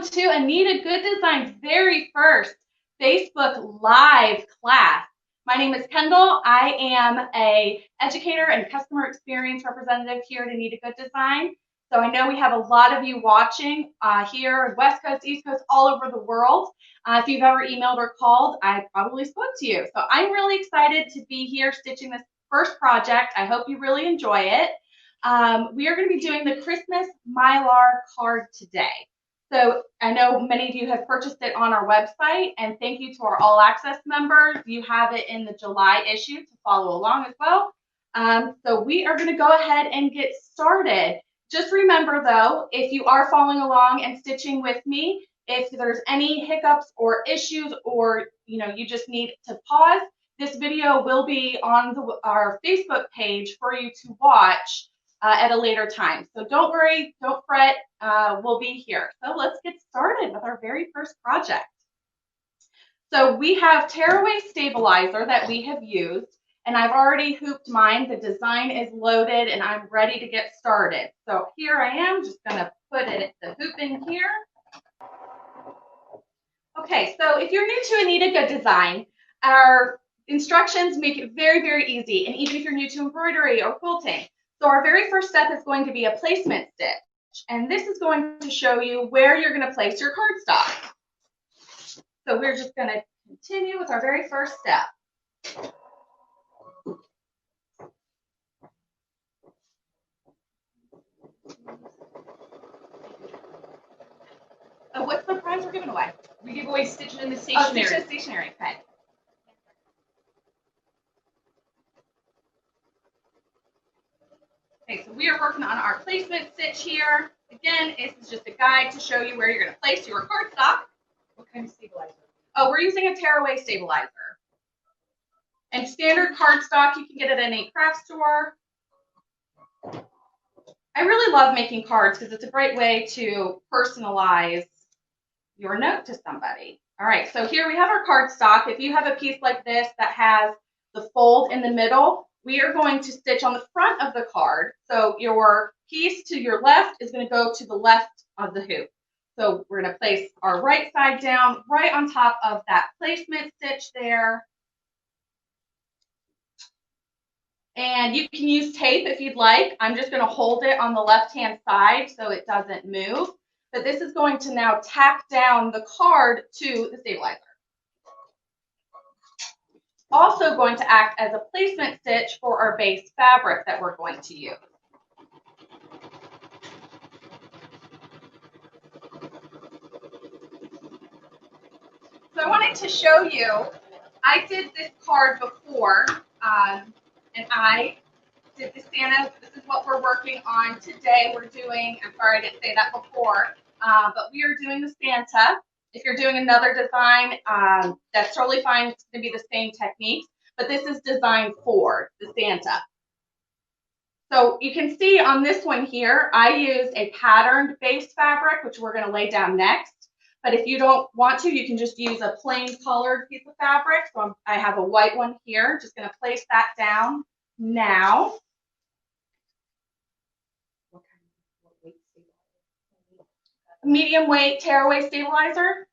to Anita Gooddesign's very first Facebook Live class. My name is Kendall. I am an educator and customer experience representative here at Anita Gooddesign. So I know we have a lot of you watching here, West Coast, East Coast, all over the world. If you've ever emailed or called, I probably spoke to you. So I'm really excited to be here stitching this first project. I hope you really enjoy it. We are going to be doing the Christmas Mylar card today. So I know many of you have purchased it on our website, and thank you to our All Access members. You have it in the July issue to follow along as well. So we are going to go ahead and get started. Just remember though, if you are following along and stitching with me, if there's any hiccups or issues, or you just need to pause, this video will be on our Facebook page for you to watch at a later time. So don't worry, don't fret, we'll be here. So let's get started with our very first project. So we have tearaway stabilizer that we have used, and I've already hooped mine. The design is loaded and I'm ready to get started. So here I am, just gonna put the hoop in here. Okay, so if you're new to Anita Gooddesign, our instructions make it very, very easy. And even if you're new to embroidery or quilting, so our very first step is going to be a placement stitch. And this is going to show you where you're going to place your cardstock. So we're just going to continue with our very first step. What's the prize we're giving away? We give away stitching in the stationery. Oh, stitch in the stationery, okay. Okay, so we are working on our placement stitch here. Again, this is just a guide to show you where you're going to place your cardstock. What kind of stabilizer? Oh, we're using a tearaway stabilizer. And standard cardstock, you can get it at any craft store. I really love making cards because it's a great way to personalize your note to somebody. All right, so here we have our cardstock. If you have a piece like this that has the fold in the middle, we are going to stitch on the front of the card. So your piece to your left is going to go to the left of the hoop. So we're going to place our right side down right on top of that placement stitch there. And you can use tape if you'd like. I'm just going to hold it on the left-hand side so it doesn't move. But this is going to now tack down the card to the stabilizer. Also going to act as a placement stitch for our base fabric that we're going to use. So I wanted to show you, I did this card before, and I did the Santa. This is what we're working on today. We're doing, I'm sorry I didn't say that before, but we are doing the Santa. If you're doing another design, that's totally fine. It's going to be the same techniques, but this is designed for the Santa. So you can see on this one here, I used a patterned base fabric, which we're going to lay down next. But if you don't want to, you can just use a plain colored piece of fabric. So I have a white one here. Just going to place that down now. Medium weight tearaway stabilizer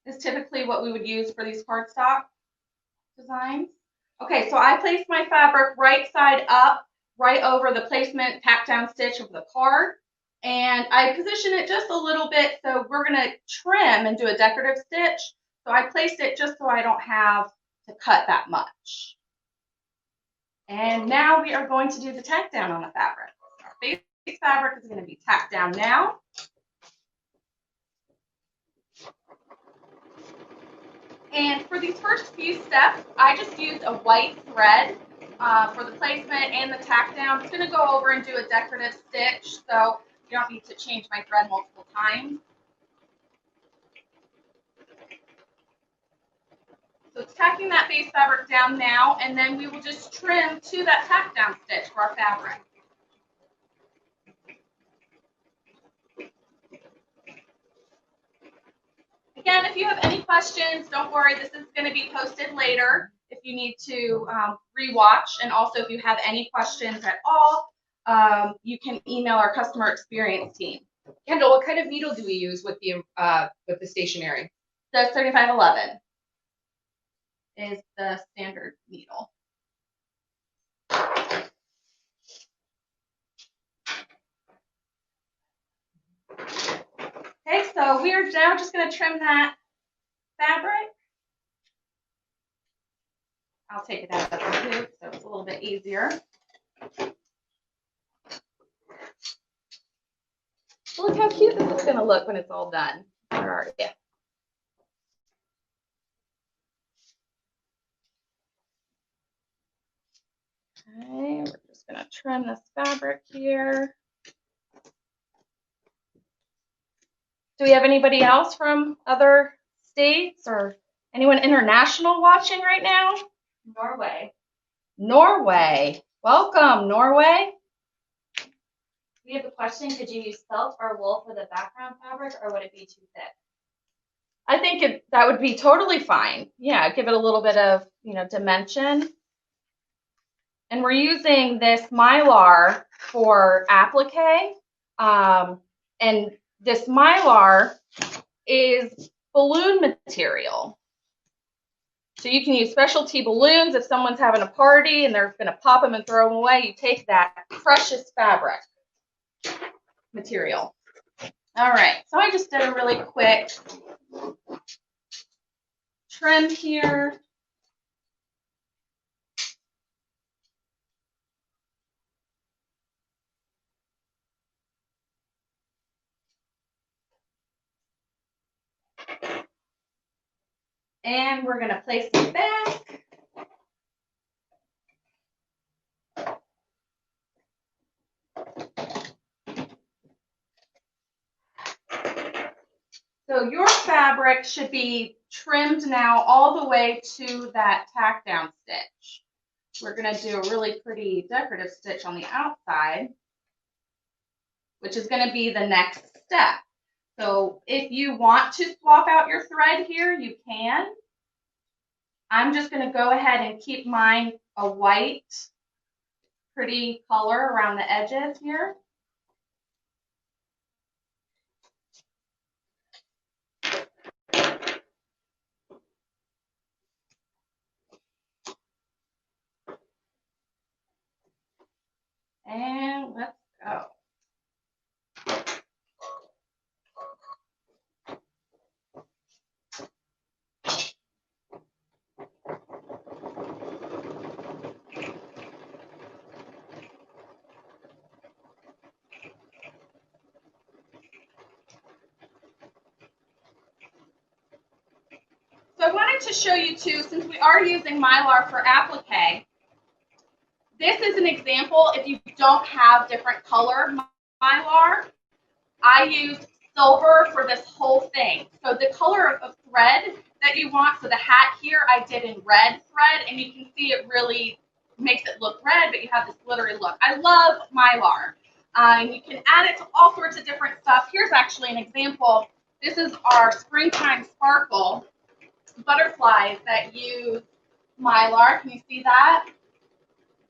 is typically what we would use for these cardstock designs. Okay, so I placed my fabric right side up, right over the placement tack down stitch of the card. And I position it just a little bit, so we're going to trim and do a decorative stitch. So I placed it just so I don't have to cut that much. And now we are going to do the tack down on the fabric. Our base fabric is going to be tacked down now. And for these first few steps, I just used a white thread for the placement and the tack down. I'm just going to go over and do a decorative stitch, so you don't need to change my thread multiple times. So it's tacking that base fabric down now, and then we will just trim to that tack down stitch for our fabric. Again, if you have any questions, don't worry, this is going to be posted later if you need to rewatch. And also, if you have any questions at all, you can email our customer experience team. Kendall, what kind of needle do we use with the stationery? The 3511 is the standard needle. Okay, so we are now just going to trim that fabric. I'll take it out of the hoop so it's a little bit easier. Look how cute this is going to look when it's all done. Where are you? Okay, we're just going to trim this fabric here. Do we have anybody else from other states or anyone international watching right now? Norway. Norway. Welcome, Norway. We have a question. Could you use felt or wool for the background fabric, or would it be too thick? I think that would be totally fine. Yeah, give it a little bit of, dimension. And we're using this Mylar for applique. And this Mylar is balloon material. So you can use specialty balloons if someone's having a party and they're going to pop them and throw them away. You take that precious fabric material. All right, so I just did a really quick trim here. And we're going to place it back. So your fabric should be trimmed now all the way to that tack down stitch. We're going to do a really pretty decorative stitch on the outside, which is going to be the next step. So if you want to swap out your thread here, you can. I'm just going to go ahead and keep mine a white, pretty color around the edges here. And let's go. So I wanted to show you too, since we are using Mylar for applique, this is an example if you don't have different color Mylar. I used silver for this whole thing. So the color of thread that you want, so the hat here I did in red thread, and you can see it really makes it look red, but you have this glittery look. I love Mylar. You can add it to all sorts of different stuff. Here's actually an example. This is our Springtime Sparkle butterflies that use Mylar. Can you see that?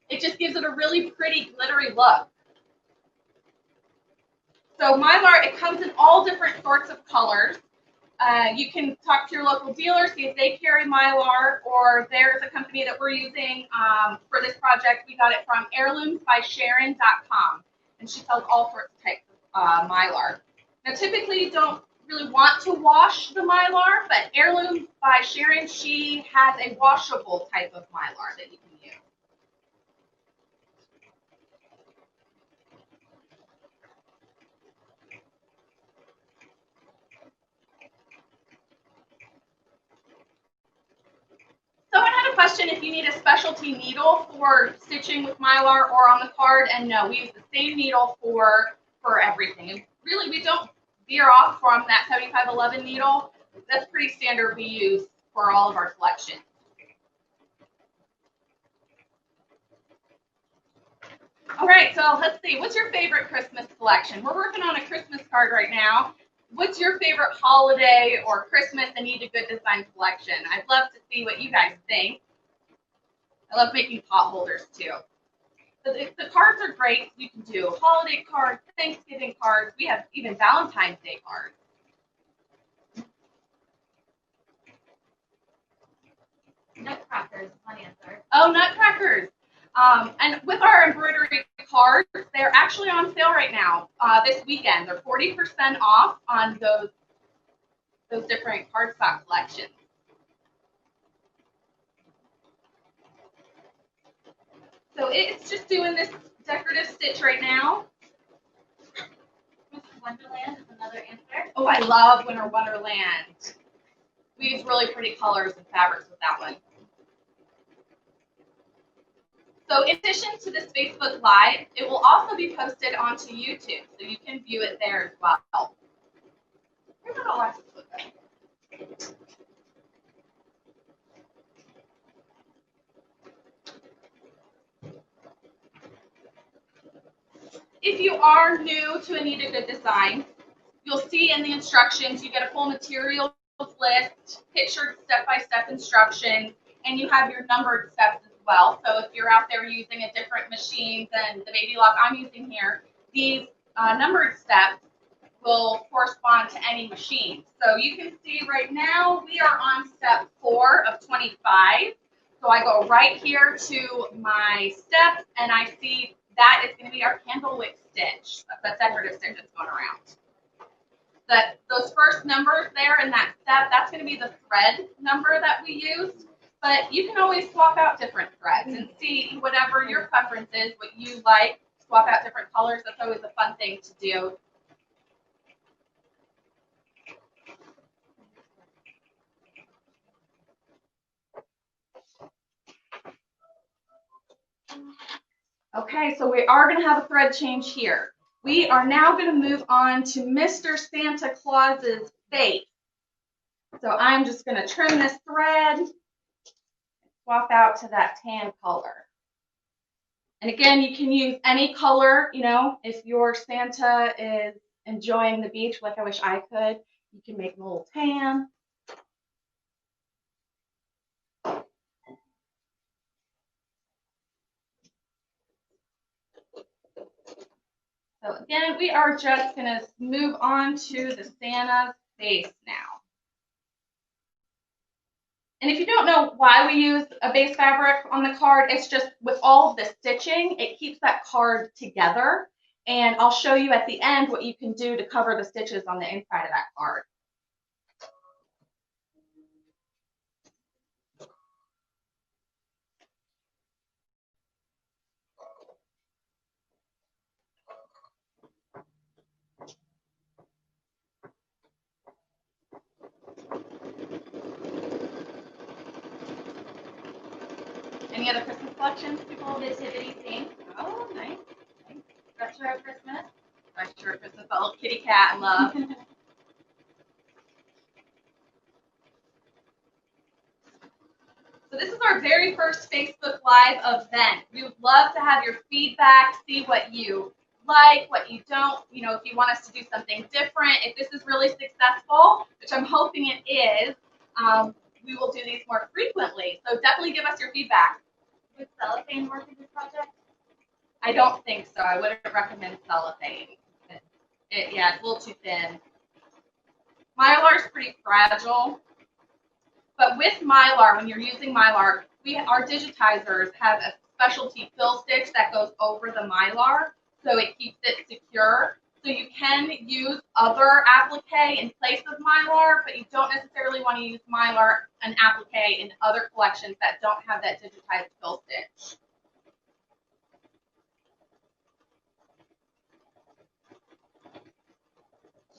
It just gives it a really pretty glittery look. So Mylar, it comes in all different sorts of colors. You can talk to your local dealer, see if they carry Mylar, or there's a company that we're using for this project. We got it from heirloomsbysharon.com, and she sells all sorts of types of Mylar. Now, typically, you don't really want to wash the Mylar, but Heirlooms by Sharon, she has a washable type of Mylar that you can use. Someone had a question if you need a specialty needle for stitching with Mylar or on the card, and no, we use the same needle for everything. And really, we don't veer off from that 7511 needle. That's pretty standard we use for all of our collections. All right, so let's see. What's your favorite Christmas collection? We're working on a Christmas card right now. What's your favorite holiday or Christmas Anita Goodesign collection? I'd love to see what you guys think. I love making pot holders too. The cards are great. You can do holiday cards, Thanksgiving cards. We have even Valentine's Day cards. Nutcrackers, one answer. Oh, nutcrackers. And with our embroidery cards, they're actually on sale right now. This weekend, they're 40% off on those different cardstock collections. So it's just doing this decorative stitch right now. Wonderland is another answer. Oh, I love Winter Wonderland. We use really pretty colors and fabrics with that one. So in addition to this Facebook Live, it will also be posted onto YouTube, so you can view it there as well. Where's that Alexis book? If you are new to Anita Goodesign, you'll see in the instructions you get a full materials list, pictured step-by-step instructions, and you have your numbered steps as well. So if you're out there using a different machine than the baby lock I'm using here, these numbered steps will correspond to any machine. So you can see right now we are on step 4 of 25. So I go right here to my steps and I see that is going to be our candle wick stitch. That's that decorative stitch that's going around. Those first numbers there in that step, that's going to be the thread number that we used. But you can always swap out different threads and see whatever your preference is, what you like. Swap out different colors. That's always a fun thing to do. Okay, so we are going to have a thread change here. We are now going to move on to Mr. Santa Claus's face. So I'm just going to trim this thread, swap out to that tan color. And again, you can use any color, you know, if your Santa is enjoying the beach like I wish I could, you can make him a little tan. So again, we are just going to move on to the Santa's face now. And if you don't know why we use a base fabric on the card, it's just with all of the stitching, it keeps that card together. And I'll show you at the end what you can do to cover the stitches on the inside of that card. Any other Christmas collections people? Nativity theme. Oh, nice. Retro Christmas. Retro Christmas, a little kitty cat I love. So this is our very first Facebook Live event. We would love to have your feedback, see what you like, what you don't, you know, if you want us to do something different. If this is really successful, which I'm hoping it is, we will do these more frequently. So definitely give us your feedback. Would cellophane work in this project? I don't think so. I wouldn't recommend cellophane. Yeah, it's a little too thin. Mylar is pretty fragile. But with Mylar, when you're using Mylar, our digitizers have a specialty fill stitch that goes over the Mylar, so it keeps it secure. So you can use other applique in place of Mylar, but you don't necessarily want to use Mylar and applique in other collections that don't have that digitized fill stitch.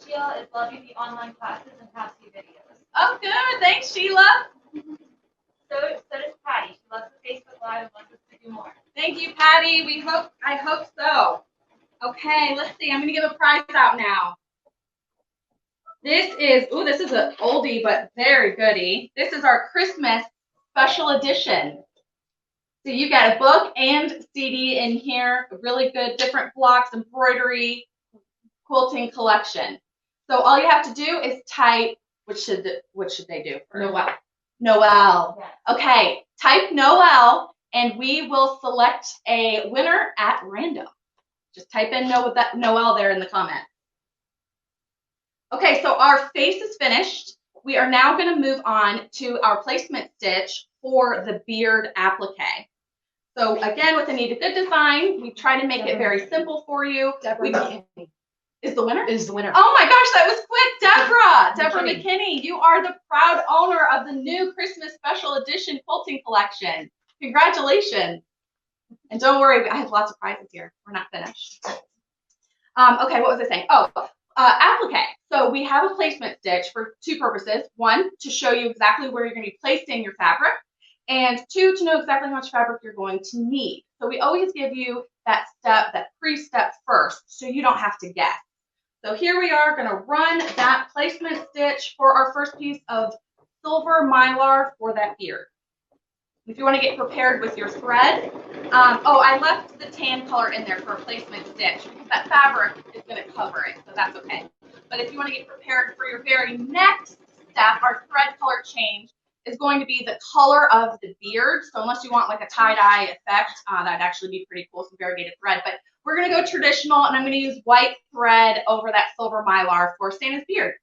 Sheila is loving the online classes and how-to videos. Oh, good. Thanks, Sheila. So does Patty. She loves the Facebook Live and wants us to do more. Thank you, Patty. I hope so. Okay, let's see. I'm going to give a prize out now. This is an oldie but very goodie. This is our Christmas special edition. So you got a book and CD in here, a really good different blocks, embroidery, quilting collection. So all you have to do is type, what should they do? Noel. Noel. Yes. Okay, type Noel and we will select a winner at random. Just type in Noel there in the comments. Okay, so our face is finished. We are now going to move on to our placement stitch for the beard applique. So again, with Anita Goodesign, we try to make it very simple for you. Is the winner? Is the winner. Oh my gosh, that was quick, Deborah McKinney. You are the proud owner of the new Christmas special edition quilting collection. Congratulations. And don't worry, I have lots of prizes here. We're not finished. Okay, what was I saying? Oh, applique. So we have a placement stitch for two purposes. One, to show you exactly where you're going to be placing your fabric. And two, to know exactly how much fabric you're going to need. So we always give you that step, that pre-step first, so you don't have to guess. So here we are going to run that placement stitch for our first piece of silver mylar for that beard. If you want to get prepared with your thread, oh, I left the tan color in there for a placement stitch because that fabric is going to cover it, so that's okay. But if you want to get prepared for your very next step, our thread color change is going to be the color of the beard. So unless you want like a tie-dye effect, that'd actually be pretty cool, some variegated thread. But we're going to go traditional, and I'm going to use white thread over that silver mylar for Santa's beard.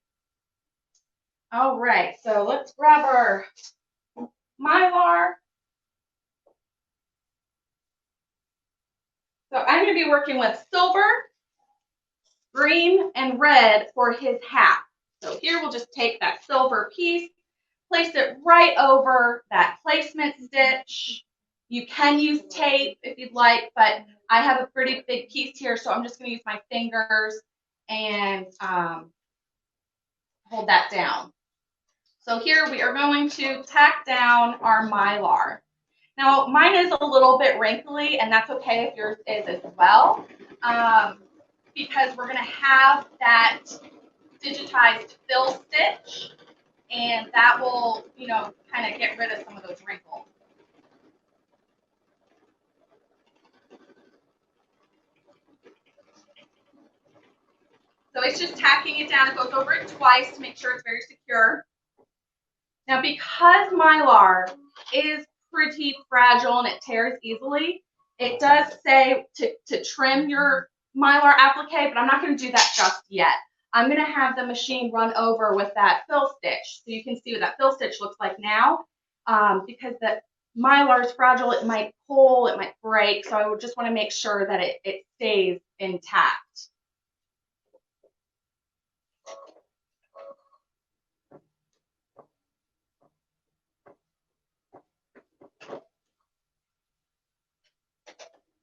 All right, so let's grab our mylar. So I'm going to be working with silver, green, and red for his hat. So here we'll just take that silver piece, place it right over that placement stitch. You can use tape if you'd like, but I have a pretty big piece here, so I'm just going to use my fingers and hold that down. So here we are going to tack down our mylar. Now, mine is a little bit wrinkly, and that's okay if yours is as well, because we're going to have that digitized fill stitch, and that will, you know, kind of get rid of some of those wrinkles. So it's just tacking it down. It goes over it twice to make sure it's very secure. Now, because mylar is pretty fragile and it tears easily, it does say to trim your mylar applique, but I'm not going to do that just yet. I'm going to have the machine run over with that fill stitch, so you can see what that fill stitch looks like now. Because the mylar is fragile, it might pull, it might break, so I would just want to make sure that it stays intact.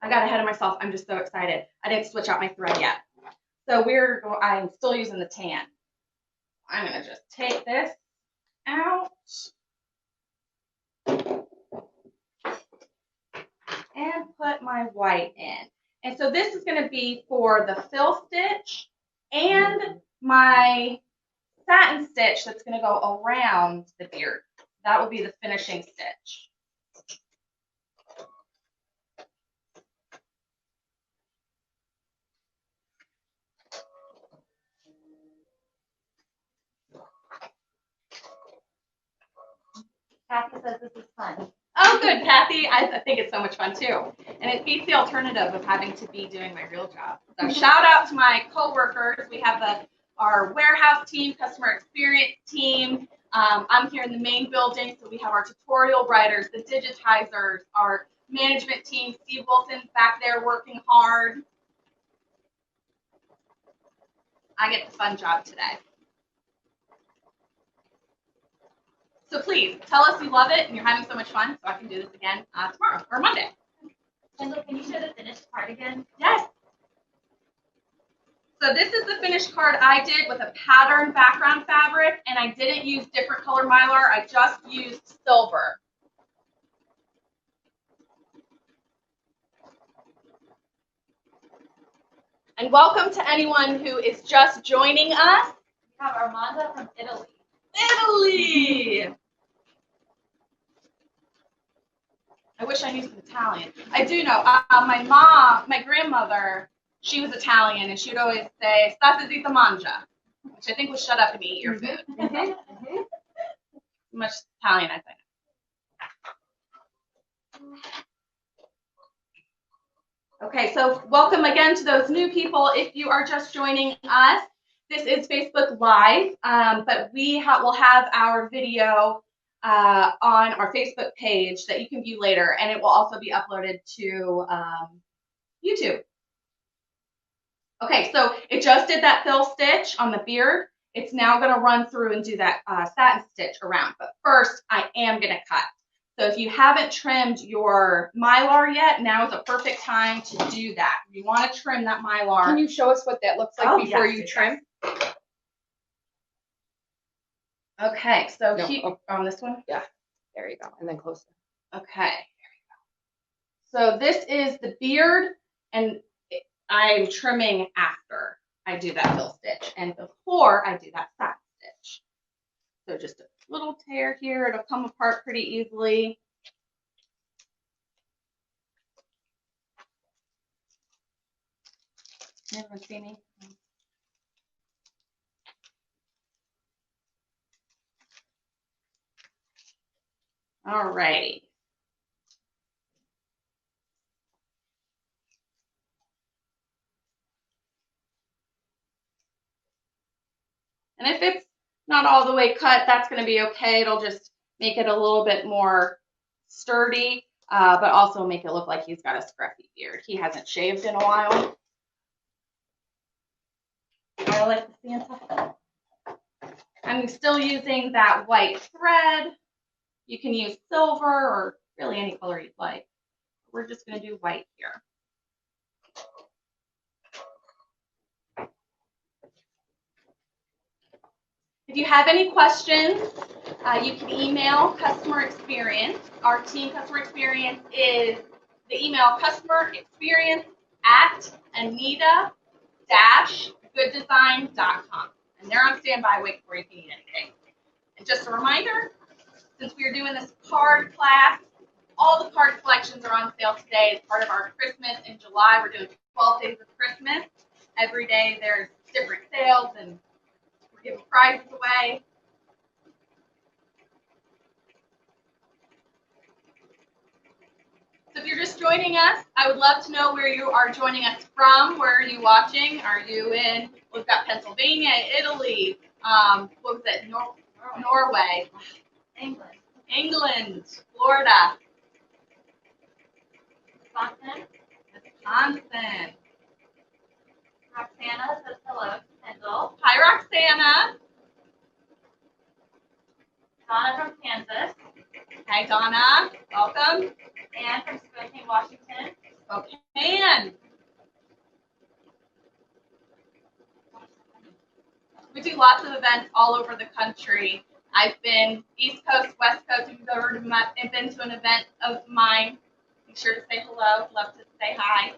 I got ahead of myself. I'm just so excited. I didn't switch out my thread yet. So I'm still using the tan. I'm going to just take this out and put my white in. And so this is going to be for the fill stitch and my satin stitch that's going to go around the beard. That will be the finishing stitch. Kathy says this is fun. Oh, good, Kathy. I think it's so much fun, too. And it beats the alternative of having to be doing my real job. So shout out to my coworkers. We have our warehouse team, customer experience team. I'm here in the main building, so we have our tutorial writers, the digitizers, our management team. Steve Wilson's back there working hard. I get the fun job today. So please, tell us you love it and you're having so much fun, so I can do this again tomorrow or Monday. Kendall, can you show the finished part again? Yes. So this is the finished card I did with a pattern background fabric, and I didn't use different color mylar. I just used silver. And welcome to anyone who is just joining us. We have Armanda from Italy. Italy! I wish I knew some Italian. I do know. My grandmother, she was Italian, and she would always say, "State zitta mangia," which I think was "shut up and eat your food." Much Italian, I think. Okay, so welcome again to those new people. If you are just joining us, this is Facebook Live, but we will have our video on our Facebook page that you can view later, and it will also be uploaded to YouTube. Okay, so it just did that fill stitch on the beard. It's now going to run through and do that satin stitch around, but first I am going to cut. So if you haven't trimmed your mylar yet, now is a perfect time to do that. You want to trim that mylar. Can you show us what that looks like before you trim? Okay, so on this one? Yeah, there you go, and then closer. Okay, here we go. So this is the beard, and I'm trimming after I do that fill stitch, and before I do that satin stitch. So just a little tear here, it'll come apart pretty easily. Anyone see me? All righty. And if it's not all the way cut, that's going to be okay. It'll just make it a little bit more sturdy, but also make it look like he's got a scruffy beard. He hasn't shaved in a while. I like the Santa. I'm still using that white thread. You can use silver or really any color you'd like. We're just going to do white here. If you have any questions, you can email customer experience. Our team customer experience is the email customerexperience@anita-gooddesign.com. And they're on standby waiting for you if you need anything. And just a reminder, since we are doing this card class, all the card collections are on sale today as part of our Christmas in July. We're doing 12 days of Christmas. Every day there's different sales and we're giving prizes away. So if you're just joining us, I would love to know where you are joining us from. Where are you watching? Are you in, we've got Pennsylvania, Italy, what was it, Norway, England, Florida, Wisconsin. Roxana says hello to Kendall. Hi, Roxana. Donna from Kansas. Hi, Donna. Welcome. Anne from Spokane, Washington. Spokane. We do lots of events all over the country. I've been East Coast, West Coast. If you've ever been to an event of mine, be sure to say hello. Love to say hi.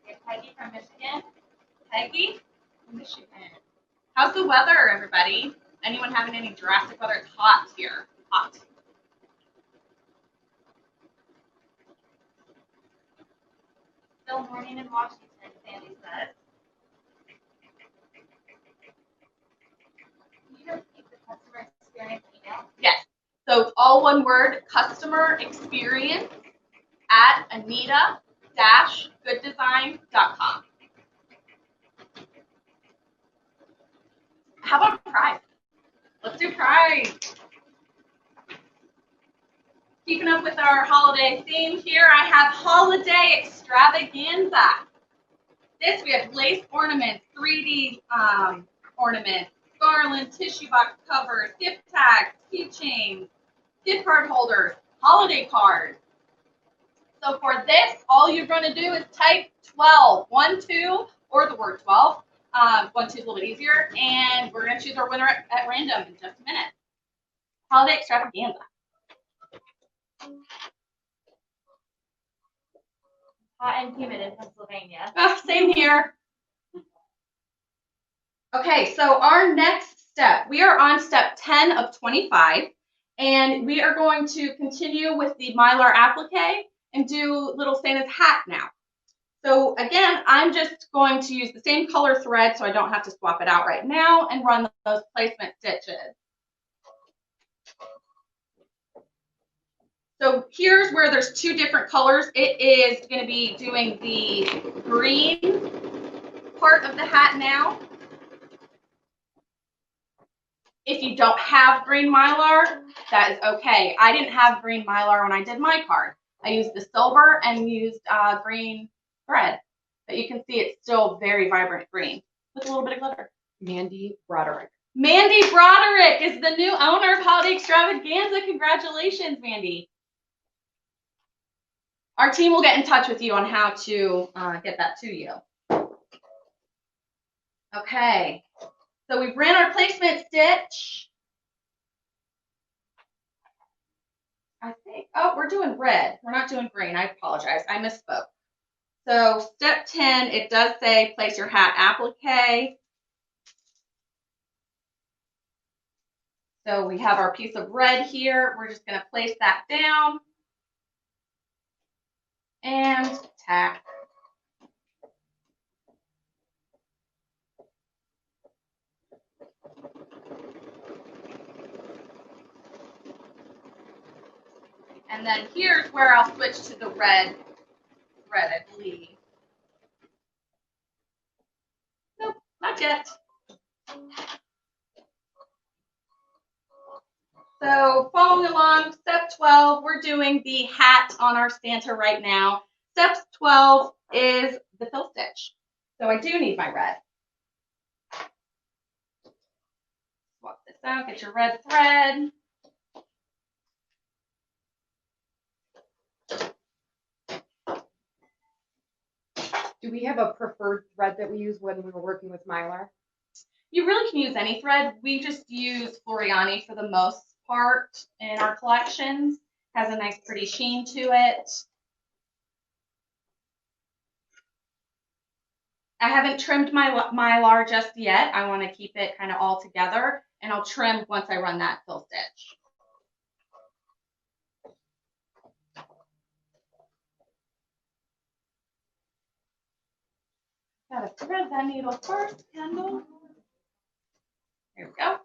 We have Peggy from Michigan. Peggy from Michigan. How's the weather, everybody? Anyone having any drastic weather? It's hot here. Hot. Still morning in Washington, Sandy says. Can you repeat the customer experience email? Yes. So it's all one word, customer experience @anita-gooddesign.com. How about prize? Let's do prize. Keeping up with our holiday theme here, I have holiday extravaganza. This, we have lace ornaments, 3D ornaments, garland, tissue box covers, gift tags, keychains, gift card holders, holiday cards. So for this, all you're going to do is type 12, 1, 2, or the word 12. 1, 2 is a little bit easier, and we're going to choose our winner at random in just a minute. Holiday extravaganza. Hot and humid in Pennsylvania. Same here. Okay, so our next step, we are on step 10 of 25, and we are going to continue with the mylar applique and do little Santa's hat now. So again, I'm just going to use the same color thread so I don't have to swap it out right now and run those placement stitches. So here's where there's two different colors. It is going to be doing the green part of the hat now. If you don't have green Mylar, that is okay. I didn't have green Mylar when I did my card. I used the silver and used green thread. But you can see it's still very vibrant green with a little bit of glitter. Mandy Broderick. Mandy Broderick is the new owner of Holiday Extravaganza. Congratulations, Mandy. Our team will get in touch with you on how to get that to you. Okay, so we ran our placement stitch. I think, oh, we're doing red. We're not doing green. I apologize. I misspoke. So step 10, it does say place your hat applique. So we have our piece of red here. We're just going to place that down and tack. And then here's where I'll switch to the red, I believe. Nope, not yet. So following along, step 12, we're doing the hat on our Santa right now. Step 12 is the fill stitch. So I do need my red. Swap this out, get your red thread. Do we have a preferred thread that we use when we were working with Mylar? You really can use any thread. We just use Floriani for the most part in our collections. Has a nice pretty sheen to it. I haven't trimmed my Mylar just yet. I want to keep it kind of all together, and I'll trim once I run that fill stitch. Gotta thread that needle first, Kendall. Here we go.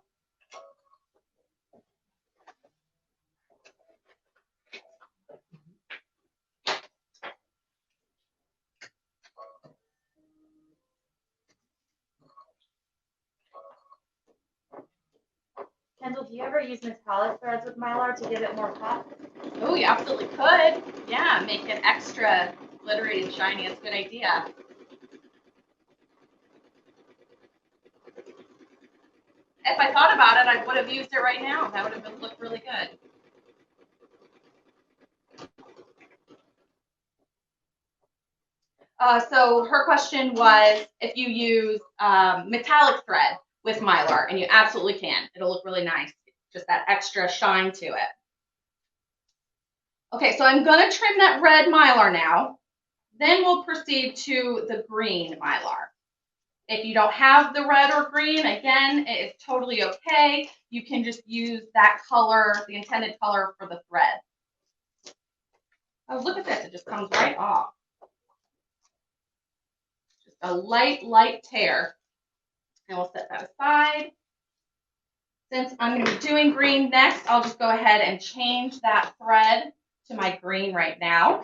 Kendall, do you ever use metallic threads with Mylar to give it more pop? Oh, you absolutely could. Yeah, make it extra glittery and shiny. It's a good idea. If I thought about it, I would have used it right now. That would have looked really good. So her question was if you use metallic thread with Mylar, and you absolutely can. It'll look really nice. Just that extra shine to it. Okay, so I'm going to trim that red Mylar now. Then we'll proceed to the green Mylar. If you don't have the red or green, again, it is totally okay. You can just use that color, the intended color for the thread. Oh, look at this. It just comes right off. Just a light tear. And we'll set that aside. Since I'm going to be doing green next, I'll just go ahead and change that thread to my green right now.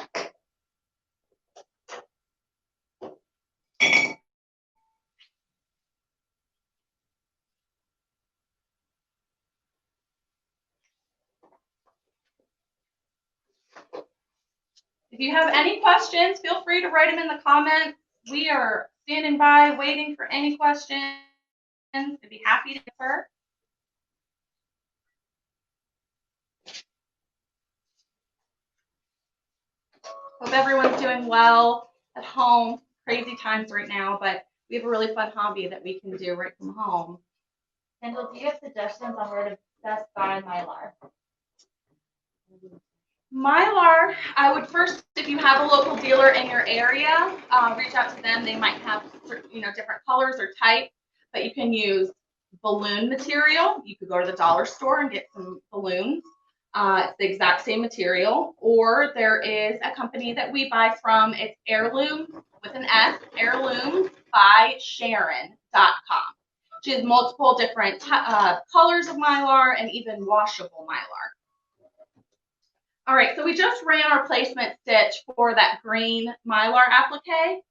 If you have any questions, feel free to write them in the comments. We are standing by, waiting for any questions. I'd be happy to answer. Hope everyone's doing well at home. Crazy times right now, but we have a really fun hobby that we can do right from home. Kendall, do you have suggestions on where to best buy Mylar? Mylar, I would first, if you have a local dealer in your area, reach out to them. They might have, different colors or types, but you can use balloon material. You could go to the dollar store and get some balloons. It's the exact same material. Or there is a company that we buy from. It's Heirloom with an S, Heirloom by Sharon.com. She has multiple different colors of Mylar and even washable Mylar. All right, so we just ran our placement stitch for that green Mylar applique.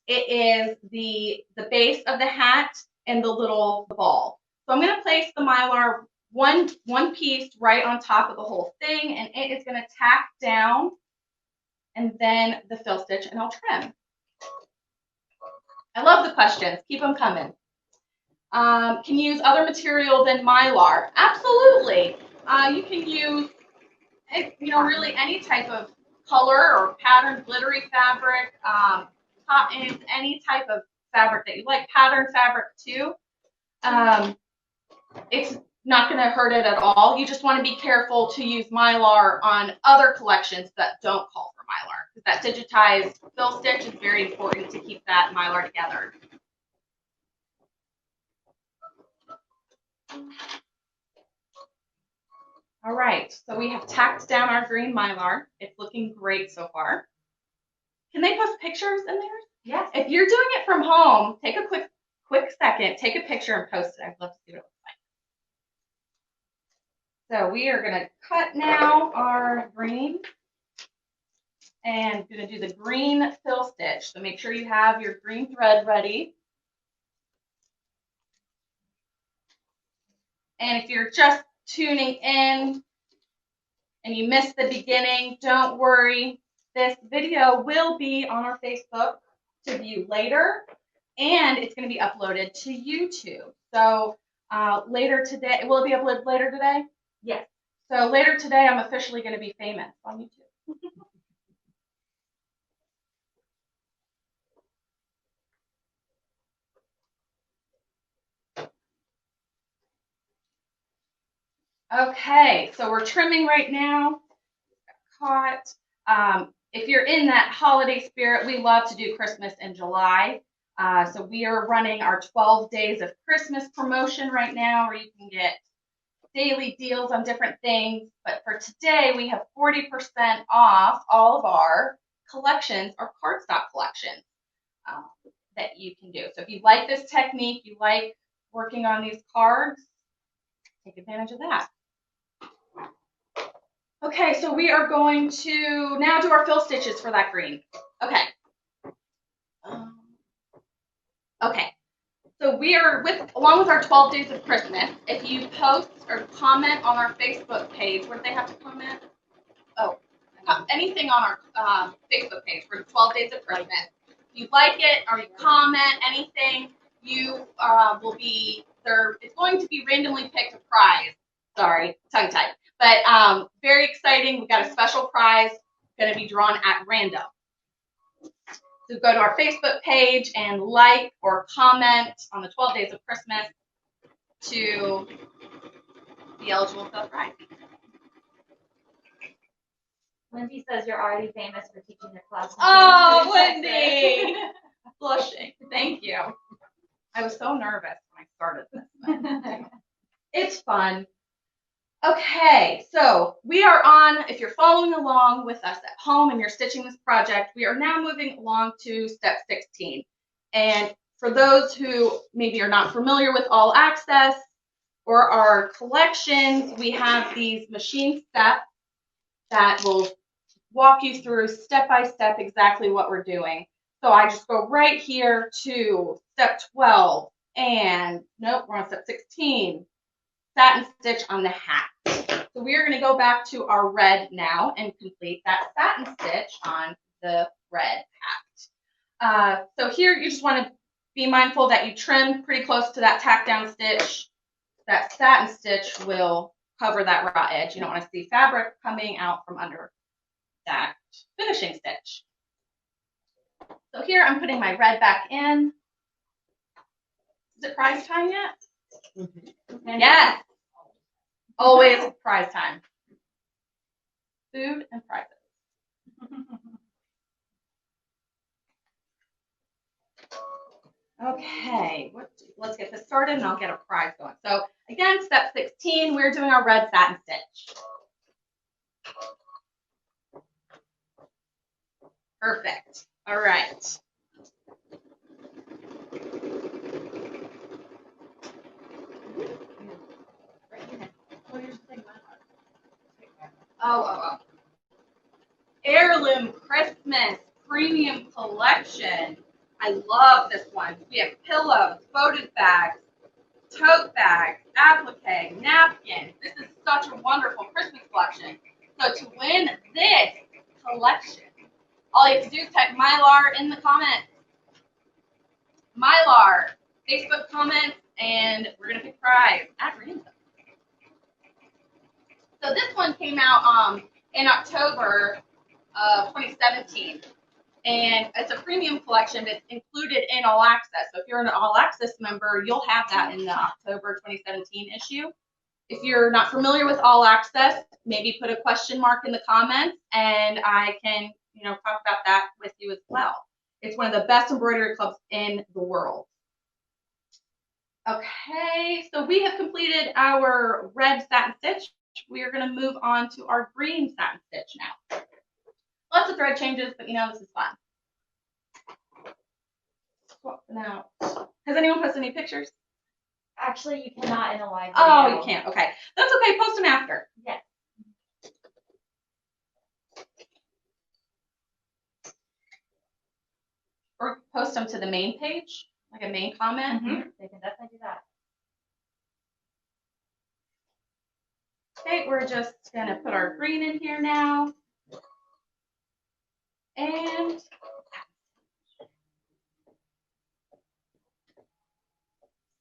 It is the base of the hat and the little ball. So I'm going to place the Mylar one piece right on top of the whole thing, and it is going to tack down, and then the fill stitch, and I'll trim. I love the questions. Keep them coming. Can you use other material than Mylar? Absolutely. You can use, really any type of color or pattern, glittery fabric, cottons, any type of fabric that you like. Pattern fabric too. It's not going to hurt it at all. You just want to be careful to use Mylar on other collections that don't call for Mylar, because that digitized fill stitch is very important to keep that Mylar together. All right, so we have tacked down our green Mylar. It's looking great so far. Can they post pictures in there? Yes. If you're doing it from home, take a quick second, take a picture and post it. I'd love to see what it looks like. So we are going to cut now our green and going to do the green fill stitch. So make sure you have your green thread ready. And if you're just tuning in and you missed the beginning, don't worry. This video will be on our Facebook to view later, and it's going to be uploaded to YouTube. So later today, will it be uploaded later today? Yes. So later today, I'm officially going to be famous on YouTube. Okay, so we're trimming right now. Caught. If you're in that holiday spirit, we love to do Christmas in July. So we are running our 12 days of Christmas promotion right now, where you can get daily deals on different things. But for today, we have 40% off all of our collections, our cardstock collections that you can do. So if you like this technique, you like working on these cards, take advantage of that. Okay, so we are going to now do our fill stitches for that green. Okay. Okay. So we are along with our 12 days of Christmas. If you post or comment on our Facebook page, where do they have to comment? Oh, anything on our Facebook page for the 12 days of Christmas. If you like it or you comment anything, you will be there. It's going to be randomly picked a prize. Sorry, tongue tied. But very exciting. We've got a special prize going to be drawn at random. So go to our Facebook page and like or comment on the 12 days of Christmas to be eligible for the prize. Lindsay says you're already famous for teaching the class. Oh, Lindsay! Blushing. Thank you. I was so nervous when I started this. It's fun. Okay, so we are on, if you're following along with us at home and you're stitching this project, we are now moving along to step 16. And for those who maybe are not familiar with All Access or our collections, we have these machine steps that will walk you through step by step exactly what we're doing. So I just go right here to step 12 and nope, we're on step 16. Satin stitch on the hat. So we are going to go back to our red now and complete that satin stitch on the red hat. So here you just want to be mindful that you trim pretty close to that tack down stitch. That satin stitch will cover that raw edge. You don't want to see fabric coming out from under that finishing stitch. So here I'm putting my red back in. Is it prize time yet? Mm-hmm. Yes. Always prize time. Food and prizes. Okay, let's get this started and I'll get a prize going. So again, step 16, we're doing our red satin stitch. Perfect. All right. Oh. Christmas premium collection. I love this one. We have pillows, votive bags, tote bags, applique, napkins. This is such a wonderful Christmas collection. So to win this collection, all you have to do is type Mylar in the comments. Mylar, Facebook comments, and we're going to pick prize at random. So this one came out in October of 2017. And it's a premium collection that's included in All Access. So if you're an All Access member, you'll have that in the October 2017 issue. If you're not familiar with All Access, maybe put a question mark in the comments, and I can, talk about that with you as well. It's one of the best embroidery clubs in the world. Okay, so we have completed our red satin stitch. We are going to move on to our green satin stitch now. Lots of thread changes, but this is fun. Now, has anyone posted any pictures? Actually, you cannot in a live video. Oh, you can't. Okay, that's okay. Post them after. Yes. Or post them to the main page, like a main comment. Mm-hmm. They can definitely do that. Okay, we're just gonna put our green in here now. And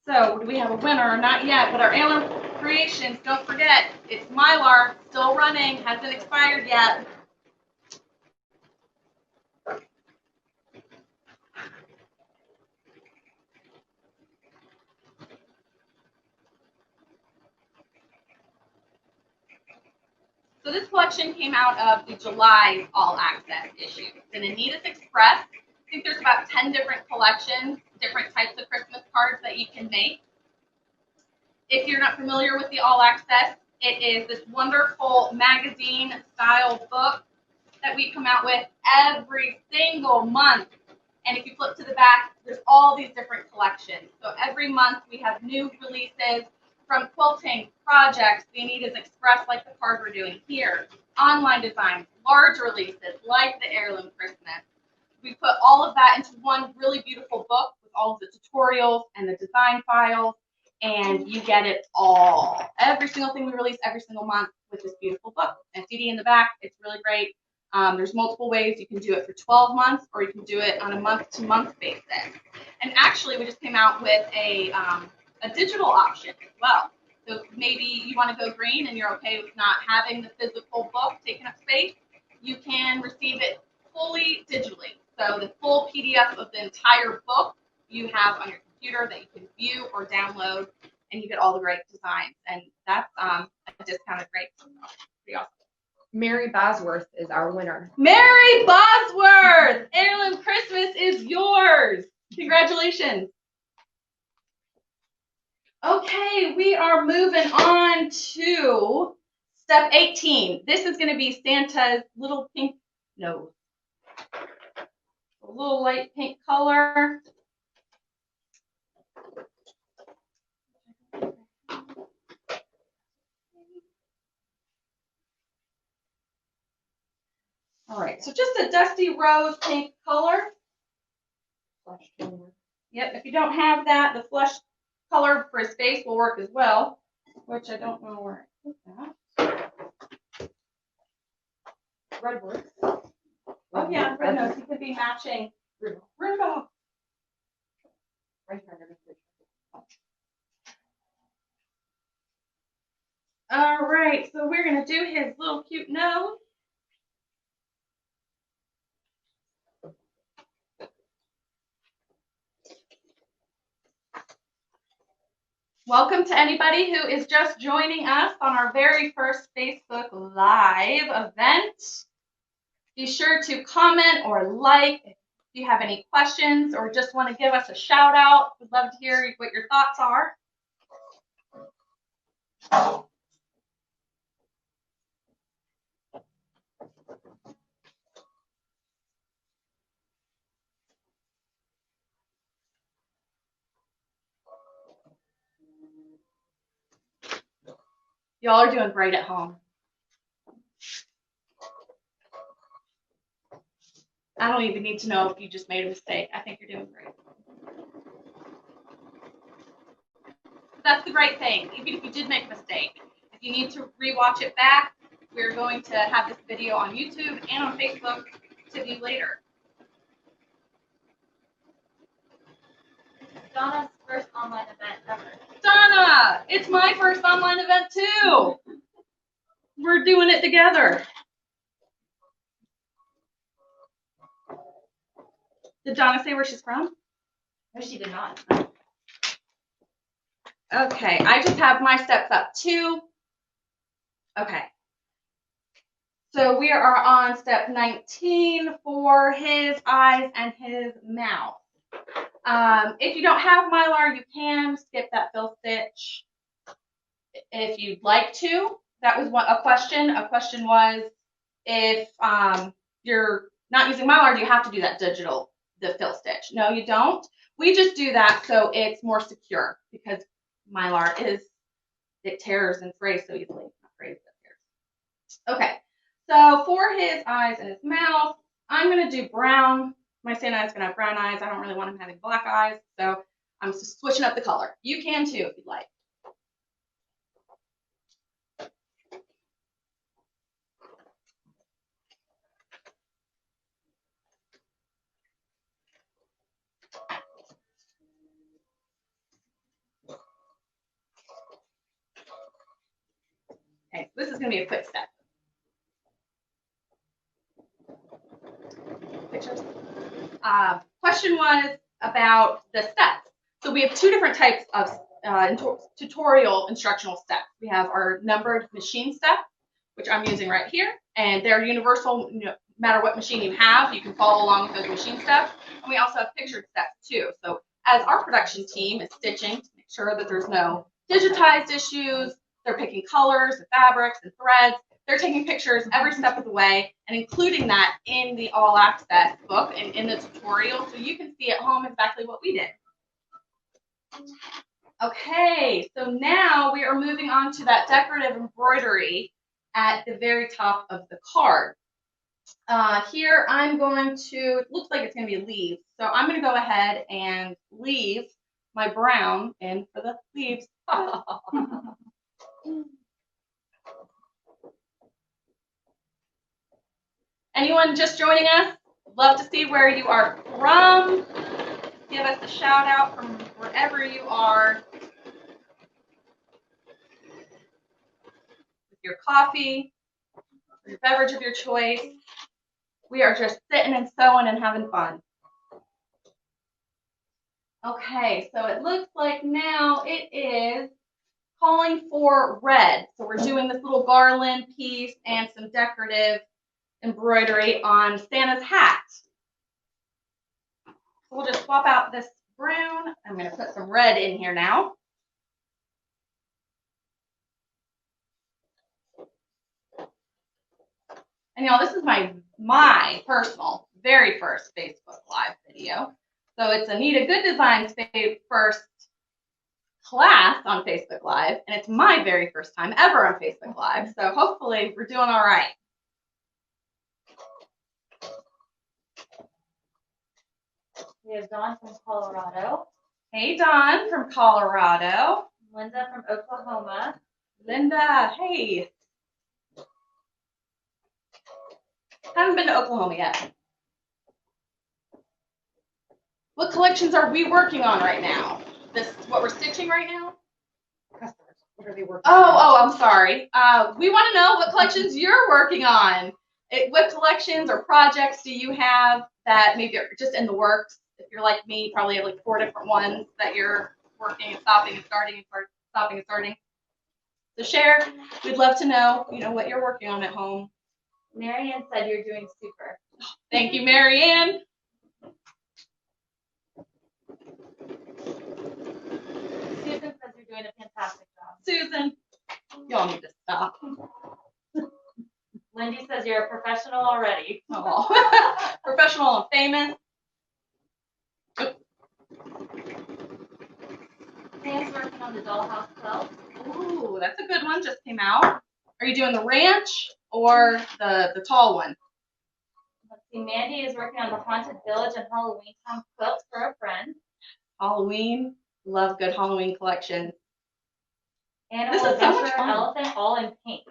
so, do we have a winner? Not yet, but our heirloom creations, don't forget, it's Mylar, still running, hasn't expired yet. So this collection came out of the July All Access issue. It's in Anita's Express. I think there's about 10 different collections, different types of Christmas cards that you can make. If you're not familiar with the All Access, it is this wonderful magazine style book that we come out with every single month. And if you flip to the back, there's all these different collections. So every month we have new releases from quilting, projects, the Anita's Express, like the card we're doing here, online designs, large releases, like the Heirloom Christmas. We put all of that into one really beautiful book with all of the tutorials and the design files, and you get it all. Every single thing we release every single month with this beautiful book. And CD in the back, it's really great. There's multiple ways. You can do it for 12 months, or you can do it on a month-to-month basis. And actually, we just came out with a digital option as well. So maybe you want to go green and you're okay with not having the physical book taking up space. You can receive it fully digitally. So the full PDF of the entire book you have on your computer that you can view or download, and you get all the great designs. And that's a discounted rate. So pretty awesome. Mary Bosworth is our winner. Mary Bosworth! Heirloom Christmas is yours. Congratulations. Okay, we are moving on to step 18. This is going to be Santa's little pink nose. A little light pink color. All right, so just a dusty rose pink color. Yep, if you don't have that, the flesh color for his face will work as well, which I don't know where I put that. Red works. Oh yeah, red nose. He could be matching Rudolph. All right, so we're gonna do his little cute nose. Welcome to anybody who is just joining us on our very first Facebook Live event. Be sure to comment or like if you have any questions or just want to give us a shout out. We'd love to hear what your thoughts are. Y'all are doing great at home. I don't even need to know if you just made a mistake. I think you're doing great. That's the great thing. Even if you did make a mistake, if you need to rewatch it back, we're going to have this video on YouTube and on Facebook to view later. Donna's first online event ever. Donna, it's my first online event too. We're doing it together. Did Donna say where she's from? No, she did not. Okay, I just have my steps up too. Okay. So we are on step 19 for his eyes and his mouth. If you don't have Mylar, you can skip that fill stitch if you'd like to. That was a question. A question was if you're not using Mylar, do you have to do that the fill stitch? No, you don't. We just do that so it's more secure because Mylar it tears and frays so easily. Not frays, but tears. Okay, so for his eyes and his mouth, I'm going to do brown. My Santa is going to have brown eyes. I don't really want him having black eyes, so I'm just switching up the color. You can too if you'd like. Okay, so this is going to be a quick step. Pictures. Question was about the steps. So we have two different types of tutorial instructional steps. We have our numbered machine step, which I'm using right here, and they're universal. No matter what machine you have, you can follow along with those machine steps. And we also have pictured steps too. So as our production team is stitching to make sure that there's no digitized issues, they're picking colors and fabrics and threads. They're taking pictures every step of the way and including that in the All Access book and in the tutorial so you can see at home exactly what we did. Okay, so now we are moving on to that decorative embroidery at the very top of the card. Here I'm going to, it looks like it's going to be leaves, so I'm going to go ahead and leave my brown in for the leaves. Anyone just joining us? Love to see where you are from. Give us a shout out from wherever you are. With your coffee, or your beverage of your choice. We are just sitting and sewing and having fun. Okay, so it looks like now it is calling for red. So we're doing this little garland piece and some decorative embroidery on Santa's hat. We'll just swap out this brown. I'm going to put some red in here now. And y'all, this is my personal, very first Facebook Live video. So it's Anita Gooddesign's first class on Facebook Live, and it's my very first time ever on Facebook Live. So hopefully we're doing all right. We have Dawn from Colorado. Hey, Dawn from Colorado. Linda from Oklahoma. Linda, hey. Haven't been to Oklahoma yet. What collections are we working on right now? This what we're stitching right now? Customers, what are they working on? Oh, I'm sorry. We want to know what collections you're working on. What collections or projects do you have that maybe are just in the works? If you're like me, you probably have like 4 different ones that you're working and stopping and starting and stopping and starting. So share. We'd love to know, what you're working on at home. Marianne said you're doing super. Thank you, Marianne. Susan says you're doing a fantastic job. Susan, y'all need to stop. Lindy says you're a professional already. Oh, professional and famous. Sam's working on the dollhouse quilt. Ooh, that's a good one. Just came out. Are you doing the ranch or the tall one? Let's See, Mandy is working on the Haunted Village and Halloween Town quilts for a friend. Halloween, love good Halloween collection. Animal This is so much Adventure fun. Elephant, all in pink.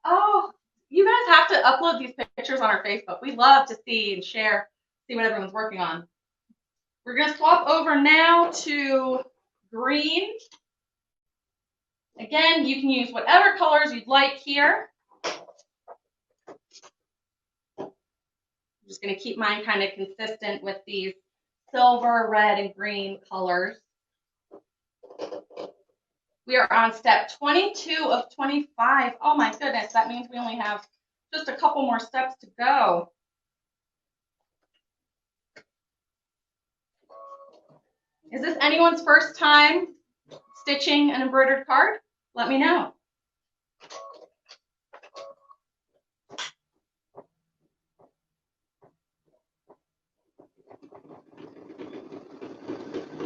Oh, you guys have to upload these pictures on our Facebook. We love to see and share, see what everyone's working on. We're going to swap over now to green. Again, you can use whatever colors you'd like here. I'm just going to keep mine kind of consistent with these silver, red, and green colors. We are on step 22 of 25. Oh my goodness, that means we only have just a couple more steps to go. Is this anyone's first time stitching an embroidered card? Let me know.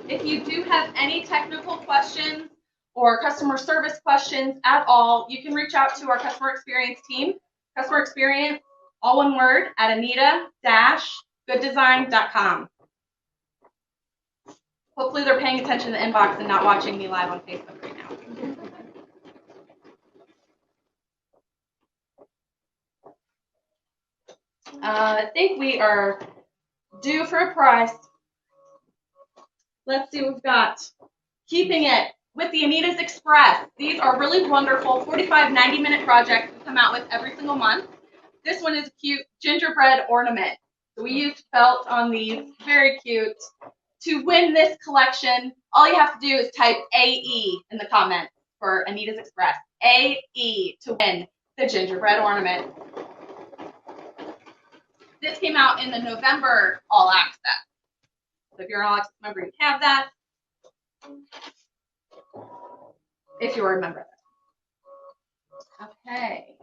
If you do have any technical questions or customer service questions at all, you can reach out to our customer experience team. Customer experience, all one word, at Anita-Gooddesign.com. Hopefully they're paying attention to the inbox and not watching me live on Facebook right now. I think we are due for a prize. Let's see what we've got. Keeping it with the Anita's Express. These are really wonderful 45, 90-minute projects we come out with every single month. This one is a cute gingerbread ornament. So we used felt on these, very cute. To win this collection, all you have to do is type AE in the comments for Anita's Express. AE to win the gingerbread ornament. This came out in the November All Access. So if you're an All Access member, you have that. If you're a member. Okay.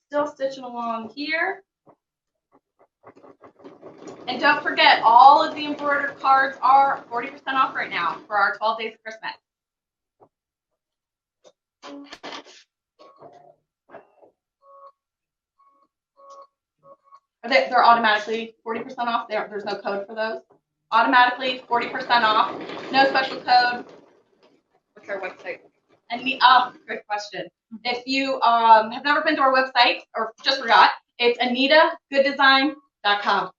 Still stitching along here. And don't forget, all of the embroidered cards are 40% off right now for our 12 days of Christmas. They're automatically 40% off. There's no code for those. Automatically 40% off. No special code. What's our website? Good question. If you have never been to our website or just forgot, it's AnitaGooddesign.com.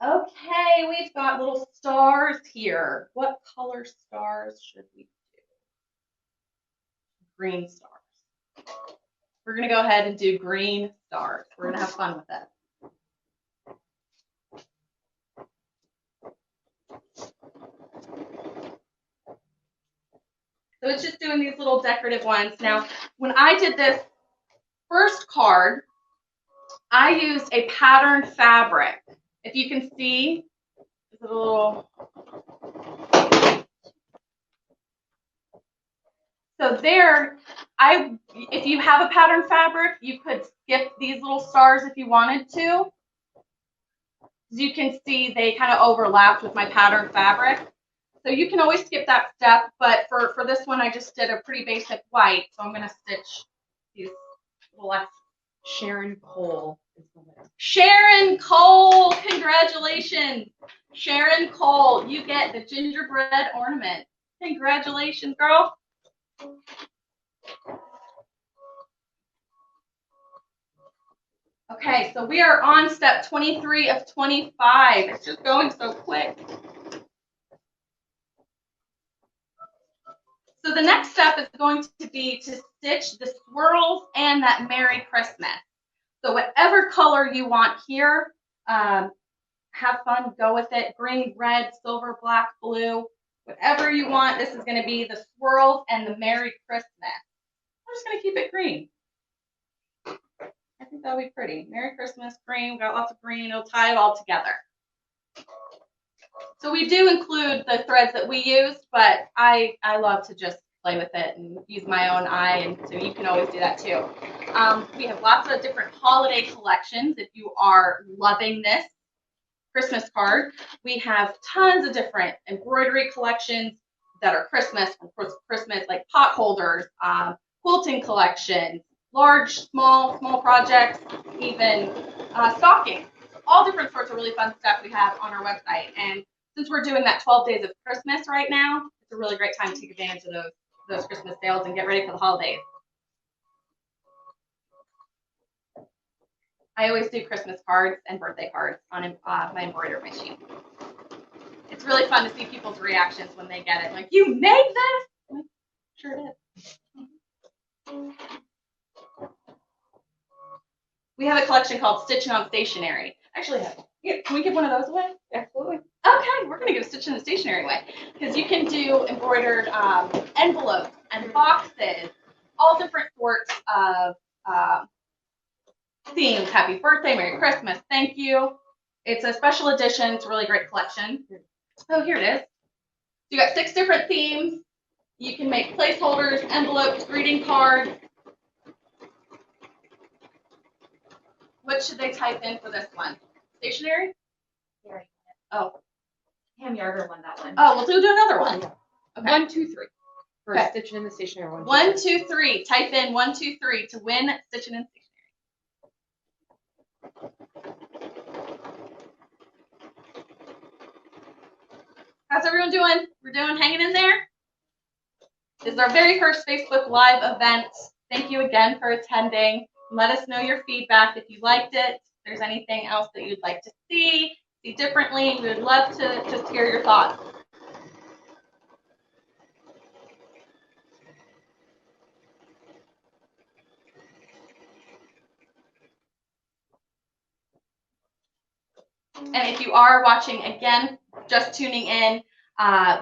Okay, we've got little stars here. What color stars should we do? Green stars. We're going to go ahead and do green stars. We're going to have fun with it. So it's just doing these little decorative ones. Now, when I did this first card, I used a patterned fabric. If you can see, it's a little. So there, if you have a patterned fabric, you could skip these little stars if you wanted to. As you can see, they kind of overlapped with my patterned fabric. So you can always skip that step, but for this one, I just did a pretty basic white. So I'm going to stitch these little extras. Sharon Cole is the winner. Sharon Cole, congratulations. Sharon Cole, you get the gingerbread ornament. Congratulations, girl. Okay, so we are on step 23 of 25. It's just going so quick. So the next step is going to be to stitch the swirls and that Merry Christmas. So whatever color you want here, have fun, go with it. Green, red, silver, black, blue, whatever you want. This is going to be the swirls and the Merry Christmas. I'm just going to keep it green. I think that'll be pretty. Merry Christmas, green. We've got lots of green. It'll tie it all together. So we do include the threads that we used, but I love to just play with it and use my own eye, and so you can always do that too. We have lots of different holiday collections. If you are loving this Christmas card, we have tons of different embroidery collections that are Christmas, like pot holders, quilting collections, large, small projects, even stockings. All different sorts of really fun stuff we have on our website. And since we're doing that 12 days of Christmas right now, it's a really great time to take advantage of those Christmas sales and get ready for the holidays. I always do Christmas cards and birthday cards on my embroidery machine. It's really fun to see people's reactions when they get it. Like, you made this? I'm like, sure did. We have a collection called Stitching on Stationery. Actually, can we give one of those away? Absolutely. Okay, we're going to give Stitching on Stationery away. Because you can do embroidered envelopes and boxes, all different sorts of themes. Happy birthday, Merry Christmas, thank you. It's a special edition. It's a really great collection. Oh, here it is. You got 6 different themes. You can make placeholders, envelopes, greeting cards. What should they type in for this one? Stationery? Here. Oh. Ham Yarder won that one. Oh, we'll do another one. Okay. 1, 2, 3. For Okay. Stitching in the Stationery. 1, 2, 3. Type in 1, 2, 3 to win Stitching in Stationery. How's everyone doing? We're hanging in there? This is our very first Facebook Live event. Thank you again for attending. Let us know your feedback if you liked it. If there's anything else that you'd like to see differently, we would love to just hear your thoughts. And if you are watching again, just tuning in,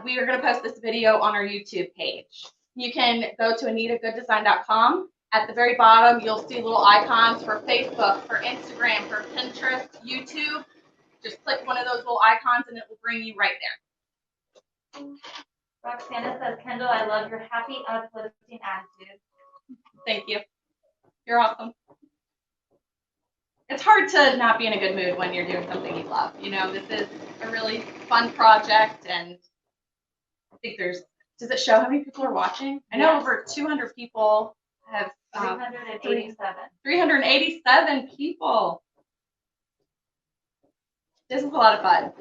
we are going to post this video on our YouTube page. You can go to AnitaGoodDesign.com. At the very bottom, you'll see little icons for Facebook, for Instagram, for Pinterest, YouTube. Just click one of those little icons and it will bring you right there. Roxana says, Kendall, I love your happy, uplifting attitude. Thank you. You're awesome. It's hard to not be in a good mood when you're doing something you love. You know, this is a really fun project, and I think does it show how many people are watching? I know over 200 people have 387. 387 people. This is a lot of fun.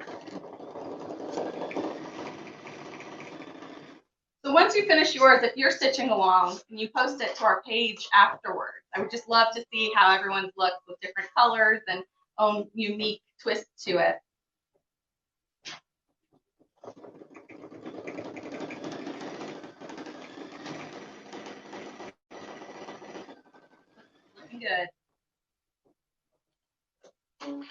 So once you finish yours, if you're stitching along and you post it to our page afterwards, I would just love to see how everyone's looks with different colors and own unique twist to it. Looking good. Okay,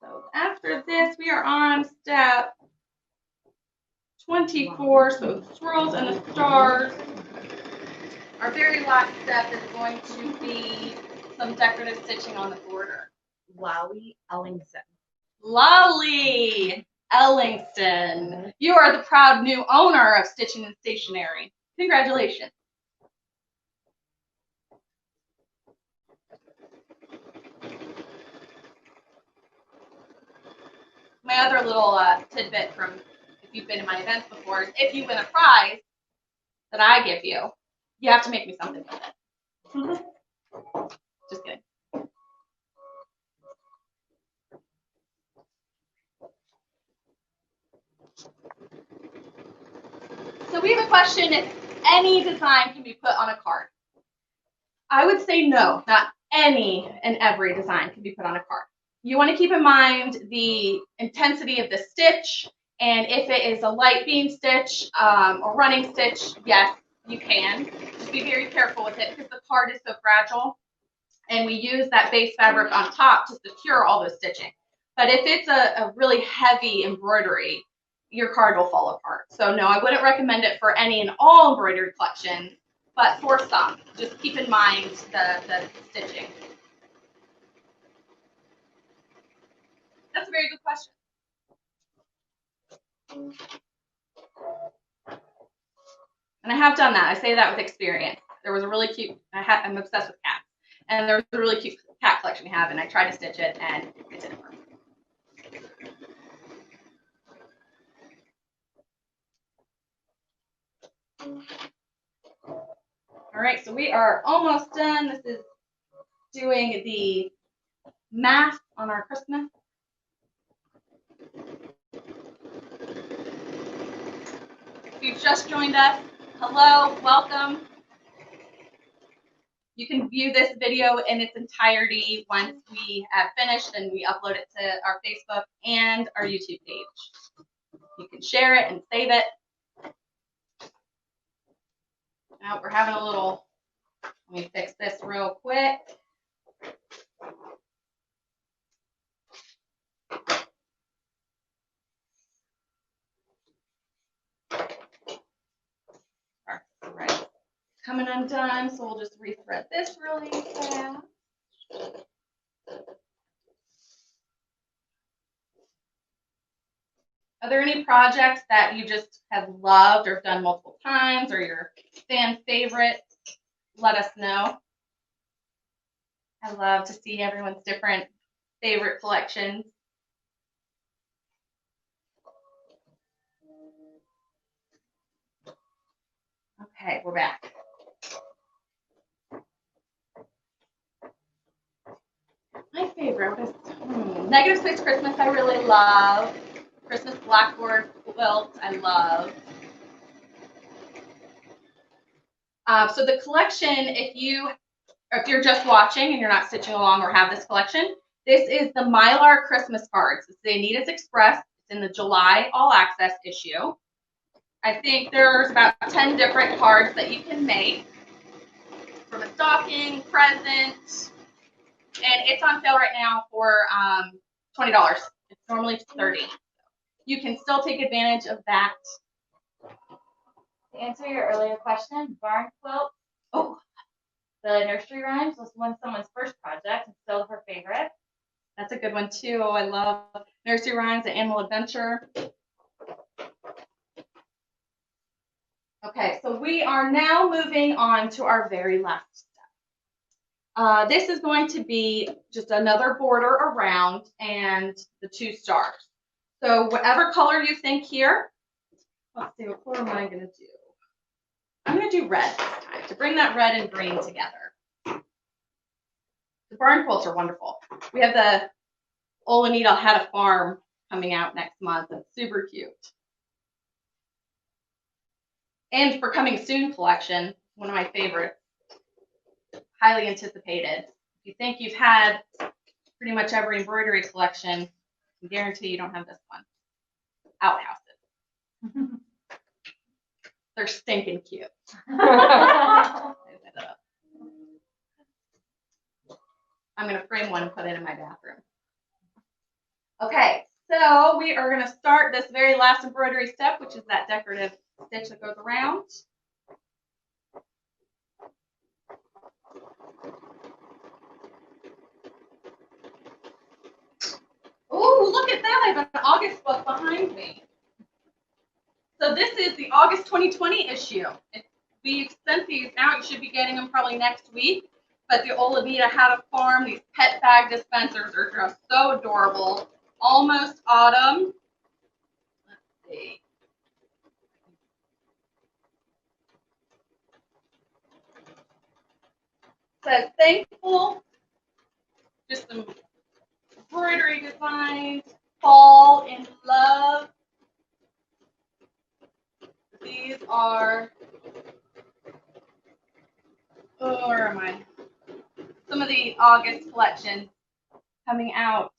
so after this, we are on step 24, so the swirls and the stars. Our very last step is going to be some decorative stitching on the border. Lolly Ellingson. Lolly Ellingson. You are the proud new owner of Stitching and Stationery. Congratulations. My other little tidbit from if you've been to my events before is if you win a prize that I give you, you have to make me something with it. Just kidding. So we have a question if any design can be put on a card. I would say no, not any and every design can be put on a card. You want to keep in mind the intensity of the stitch, and if it is a light beam stitch or running stitch, yes, you can. Just be very careful with it because the card is so fragile, and we use that base fabric on top to secure all the stitching. But if it's a really heavy embroidery, your card will fall apart. So no, I wouldn't recommend it for any and all embroidery collections, but for some, just keep in mind the stitching. That's a very good question. And I have done that. I say that with experience. There was a really cute, I'm obsessed with cats. And there was a really cute cat collection we have, and I tried to stitch it, and it didn't work. All right, so we are almost done. This is doing the math on our Christmas. If you've just joined us, hello, welcome. You can view this video in its entirety once we have finished and we upload it to our Facebook and our YouTube page. You can share it and save it. Now we're having a little, let me fix this real quick. Right. Coming undone, so we'll just rethread this really fast. Are there any projects that you just have loved or done multiple times or your fan favorite? Let us know. I love to see everyone's different favorite collections. Okay, we're back. My favorite was Negative Space Christmas. I really love. Christmas blackboard quilt. I love. So the collection, if you're just watching and you're not stitching along or have this collection, this is the Mylar Christmas cards. It's the Anita's Express. It's in the July All Access issue. I think there's about 10 different cards that you can make from a stocking, present, and it's on sale right now for $20. It's normally $30. You can still take advantage of that. To answer your earlier question, barn quilt. Oh, The nursery rhymes was someone's first project and still her favorite. that's a good one too. I love Nursery Rhymes, The Animal Adventure. Okay, so we are now moving on to our very last step. This is going to be just another border around and the 2 stars. So whatever color you think here, let's see, what color am I going to do? I'm going to do red this time to bring that red and green together. The barn quilts are wonderful. We have the Old Anita Had a Farm coming out next month. It's super cute. And for coming soon collection, one of my favorites, highly anticipated. If you think you've had pretty much every embroidery collection, I guarantee you don't have this one. Outhouses. They're stinking cute. I'm going to frame one and put it in my bathroom. Okay, so we are going to start this very last embroidery step, which is that decorative stitch that goes around. Oh, look at that. I have an August book behind me. So this is the August 2020 issue. We've sent these out. You should be getting them probably next week. But the Old Anita Had a Farm. These pet bag dispensers are just so adorable. Almost autumn. Let's see. It says thankful. Just some embroidery designs. Fall in love. These are, where am I? Some of the August collections coming out.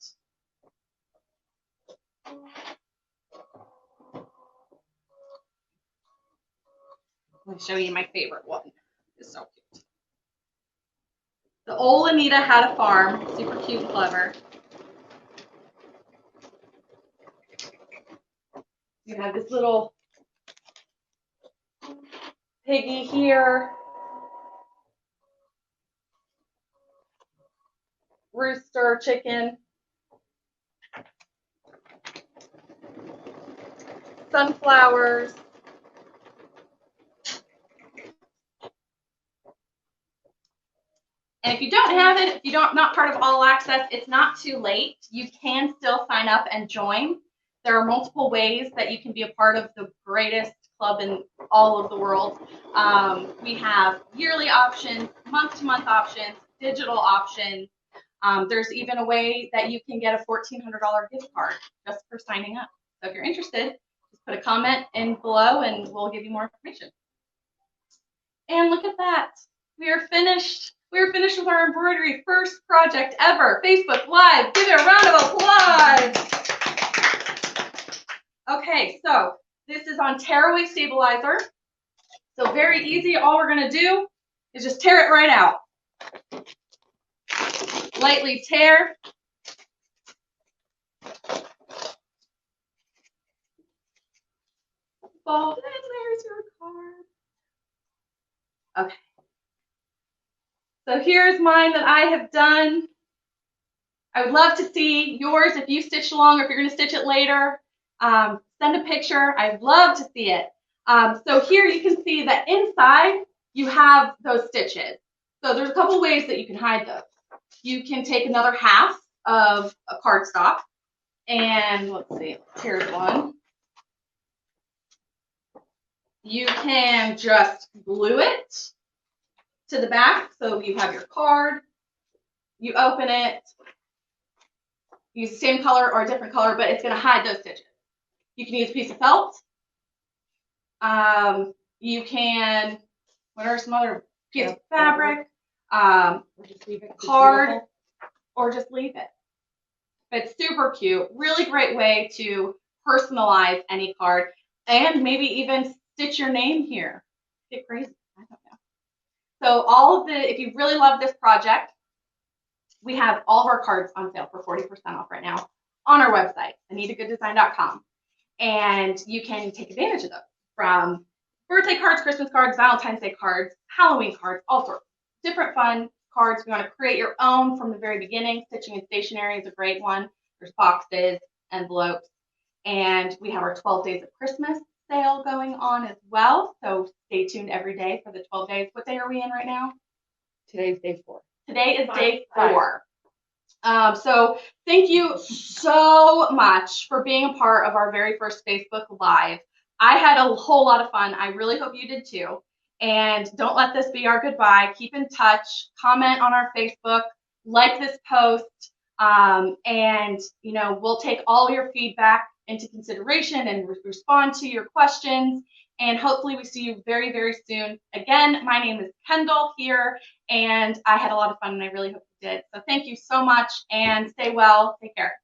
Let me show you my favorite one. It's so cute. The Old Anita Had a Farm. Super cute and clever. You have this little piggy here. Rooster, chicken. Sunflowers. And if you don't have it, if you don't not part of All Access, it's not too late. You can still sign up and join. There are multiple ways that you can be a part of the greatest club in all of the world. We have yearly options, month-to-month options, digital options. There's even a way that you can get a $1,400 gift card just for signing up. So if you're interested, just put a comment in below and we'll give you more information. And look at that. We are finished. We are finished with our embroidery first project ever. Facebook Live. Give it a round of applause. Okay, so this is on tearaway stabilizer. So very easy. All we're going to do is just tear it right out. Lightly tear. Fold, and there's your card. Okay. So here's mine that I have done. I would love to see yours if you stitch along or if you're going to stitch it later. Send a picture. I'd love to see it. So here you can see that inside you have those stitches. So there's a couple ways that you can hide those. You can take another half of a cardstock and let's see, here's one. You can just glue it to the back. So you have your card, you open it, use the same color or a different color, but it's going to hide those stitches. You can use a piece of felt. You can, what are some other pieces of fabric, Or just leave it. card, or just leave it. It's super cute. Really great way to personalize any card and maybe even stitch your name here. Get crazy. I don't know. So all of the, if you really love this project, we have all of our cards on sale for 40% off right now on our website, AnitaGoodDesign.com. And you can take advantage of those from birthday cards, Christmas cards, Valentine's Day cards, Halloween cards, all sorts. Different fun cards. If you want to create your own from the very beginning, stitching and stationery is a great one. There's boxes, envelopes, and we have our 12 days of Christmas sale going on as well. So stay tuned every day for the 12 days. What day are we in right now? Today's day 4. Today is day 4. So thank you so much for being a part of our very first Facebook Live. I had a whole lot of fun. I really hope you did too. And don't let this be our goodbye. Keep in touch. Comment on our Facebook. Like this post. And, you know, we'll take all your feedback into consideration and respond to your questions. And hopefully we see you very, very soon. Again, my name is Kendall here, and I had a lot of fun, and I really hope you did. So thank you so much, and stay well. Take care.